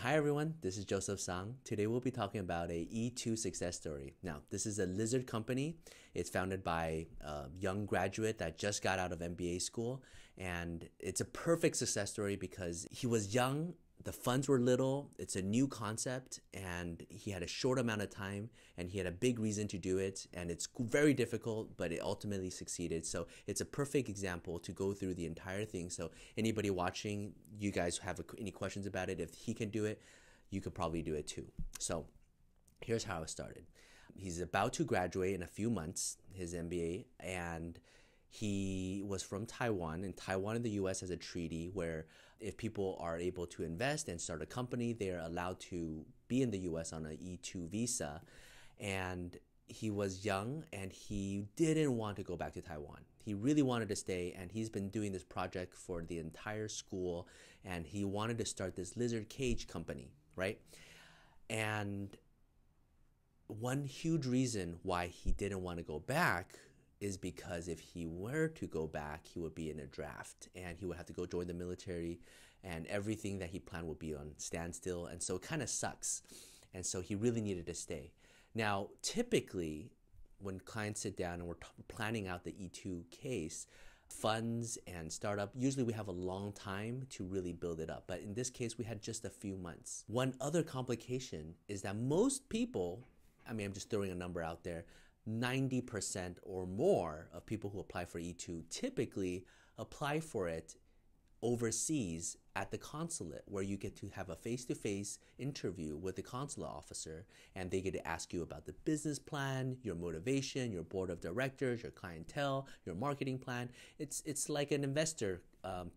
Hi everyone, this is Joseph Sang. Today we'll be talking about a E2 success story. Now, this is a lizard company. It's founded by a young graduate that just got out of MBA school, and it's a perfect success story because he was young, the funds were little, it's a new concept, and he had a short amount of time, and he had a big reason to do it, and it's very difficult, but it ultimately succeeded. So it's a perfect example to go through the entire thing. So anybody watching, you guys have any questions about it, if he can do it, you could probably do it too. So here's how it started. He's about to graduate in a few months, his MBA, and he was from Taiwan, and Taiwan and the US has a treaty where if people are able to invest and start a company, they're allowed to be in the US on an E2 visa. And he was young and he didn't want to go back to Taiwan. He really wanted to stay, and he's been doing this project for the entire school, and he wanted to start this lizard cage company, right? And one huge reason why he didn't want to go back is because if he were to go back, he would be in a draft and he would have to go join the military, and everything that he planned would be on standstill. And so it kind of sucks. And so he really needed to stay. Now, typically, when clients sit down and we're planning out the E2 case, funds and startup, usually we have a long time to really build it up. But in this case, we had just a few months. One other complication is that most people, I'm just throwing a number out there, 90% or more of people who apply for E2 typically apply for it overseas at the consulate, where you get to have a face-to-face interview with the consulate officer, and they get to ask you about the business plan, your motivation, your board of directors, your clientele, your marketing plan. It's like an investor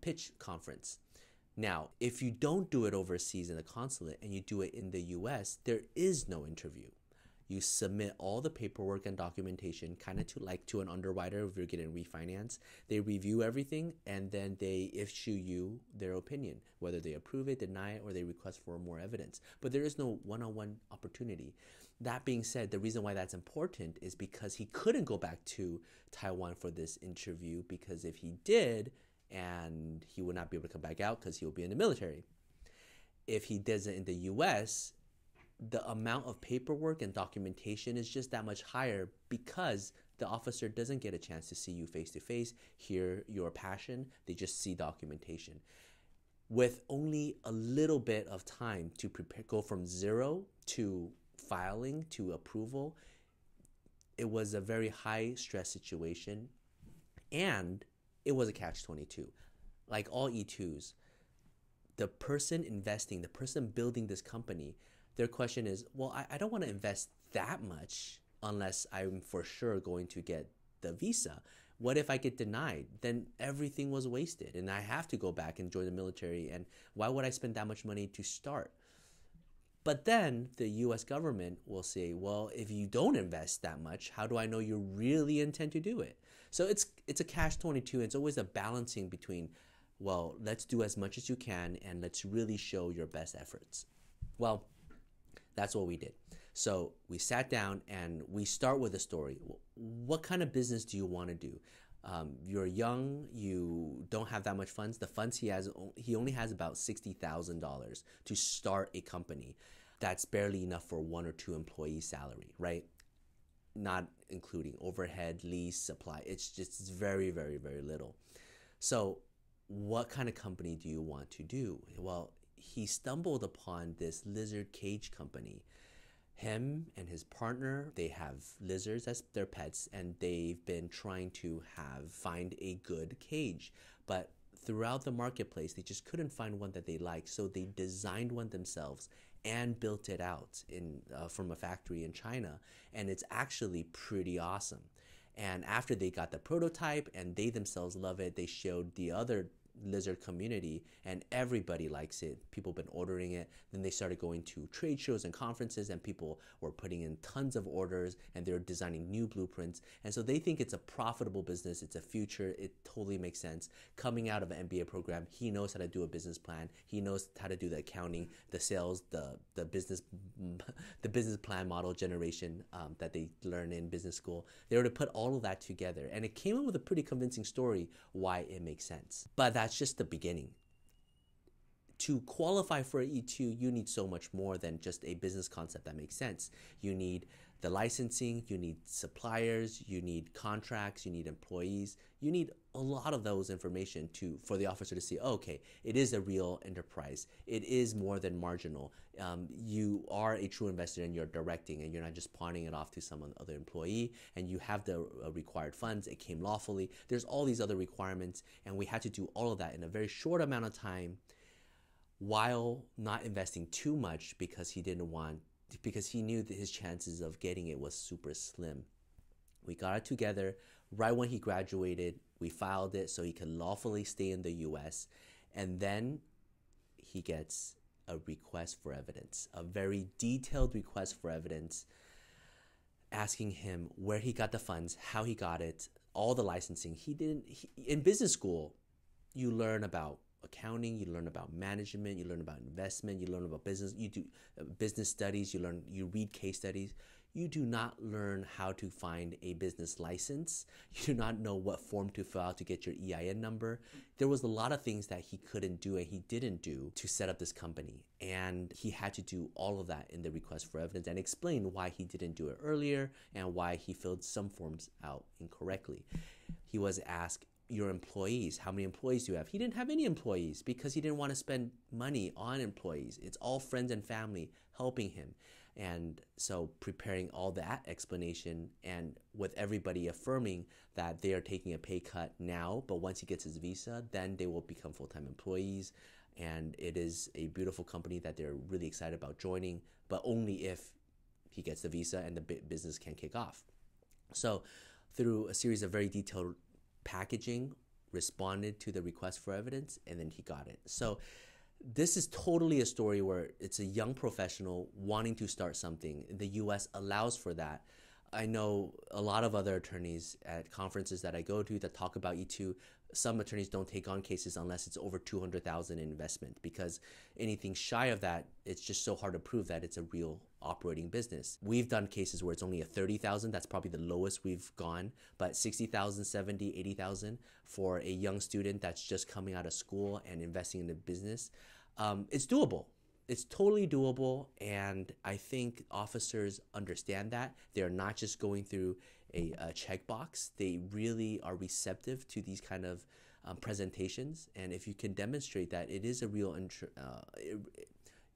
pitch conference. Now, if you don't do it overseas in the consulate and you do it in the US, there is no interview. You submit all the paperwork and documentation, kind of to an underwriter if you're getting refinance. They review everything, and then they issue you their opinion, whether they approve it, deny it, or they request for more evidence. But there is no one-on-one opportunity. That being said, the reason why that's important is because he couldn't go back to Taiwan for this interview, because if he did, and he would not be able to come back out because he will be in the military. If he does it in the US, the amount of paperwork and documentation is just that much higher, because the officer doesn't get a chance to see you face to face, hear your passion. They just see documentation. With only a little bit of time to prepare, go from zero to filing to approval, it was a very high stress situation, and it was a catch-22. Like all E2s, the person investing, the person building this company, their question is, well, I don't want to invest that much unless I'm for sure going to get the visa. What if I get denied? Then everything was wasted, and I have to go back and join the military, and why would I spend that much money to start? But then the US government will say, well, if you don't invest that much, how do I know you really intend to do it? So it's a catch-22. It's always a balancing between, well, let's do as much as you can, and let's really show your best efforts. Well, that's what we did. So we sat down and we start with a story. What kind of business do you want to do? You're young, you don't have that much funds. The funds he has, he only has about $60,000 to start a company. That's barely enough for 1 or 2 employees' salary, right? Not including overhead, lease, supply. It's very, very, very little. So what kind of company do you want to do? Well, he stumbled upon this lizard cage company. Him and his partner, they have lizards as their pets, and they've been trying to find a good cage. But throughout the marketplace, they just couldn't find one that they liked. So they designed one themselves and built it out from a factory in China. And it's actually pretty awesome. And after they got the prototype and they themselves love it, they showed the other lizard community, and everybody likes it. People have been ordering it. Then they started going to trade shows and conferences, and people were putting in tons of orders, and they're designing new blueprints. And so they think it's a profitable business. It's a future. It totally makes sense. Coming out of an MBA program, he knows how to do a business plan. He knows how to do the accounting, the sales, the business plan model generation that they learn in business school. They were to put all of that together, and it came up with a pretty convincing story why it makes sense. But that's just the beginning. to qualify for an E2, you need so much more than just a business concept that makes sense. You need the licensing, you need suppliers, you need contracts, you need employees, you need a lot of those information for the officer to see, oh, okay, it is a real enterprise. It is more than marginal. You are a true investor and you're directing, and you're not just pawning it off to some other employee, and you have the required funds. It came lawfully. There's all these other requirements, and we had to do all of that in a very short amount of time while not investing too much because he knew that his chances of getting it was super slim. We got it together right when he graduated. We filed it so he could lawfully stay in the US. And then he gets a request for evidence, a very detailed request for evidence, asking him where he got the funds, how he got it, all the licensing. In business school, you learn about accounting, you learn about management, you learn about investment, you learn about business, you do business studies, you read case studies. You do not learn how to find a business license. You do not know what form to fill out to get your EIN number. There was a lot of things that he couldn't do and he didn't do to set up this company. And he had to do all of that in the request for evidence and explain why he didn't do it earlier and why he filled some forms out incorrectly. He was asked, your employees, how many employees do you have? He didn't have any employees because he didn't want to spend money on employees. It's all friends and family helping him. And so preparing all that explanation and with everybody affirming that they are taking a pay cut now, but once he gets his visa, then they will become full-time employees. And it is a beautiful company that they're really excited about joining, but only if he gets the visa and the business can kick off. So through a series of very detailed packaging, responded to the request for evidence, and then he got it. So this is totally a story where it's a young professional wanting to start something. The US allows for that. I know a lot of other attorneys at conferences that I go to that talk about E2. Some attorneys don't take on cases unless it's over $200,000 in investment, because anything shy of that, it's just so hard to prove that it's a real operating business. We've done cases where it's only a $30,000. That's probably the lowest we've gone, but $60,000, $70,000, $80,000 for a young student that's just coming out of school and investing in a business, it's doable. It's totally doable, and I think officers understand that. They're not just going through a checkbox. They really are receptive to these kind of presentations, and if you can demonstrate that it is a real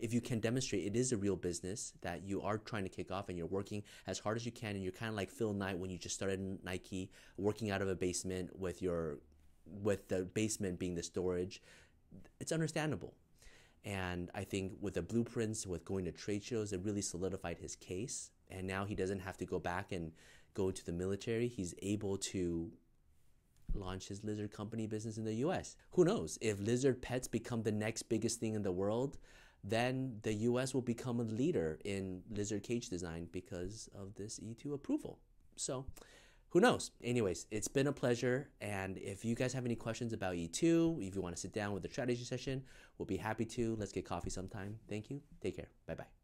if you can demonstrate it is a real business that you are trying to kick off and you're working as hard as you can, and you're kind of like Phil Knight when you just started Nike, working out of a basement with the basement being the storage, it's understandable. And I think with the blueprints, with going to trade shows, it really solidified his case. And now he doesn't have to go back and go to the military. He's able to launch his lizard company business in the US. Who knows? If lizard pets become the next biggest thing in the world, then the US will become a leader in lizard cage design because of this E2 approval. So who knows? Anyways, it's been a pleasure. And if you guys have any questions about E2, if you want to sit down with a strategy session, we'll be happy to. Let's get coffee sometime. Thank you. Take care. Bye-bye.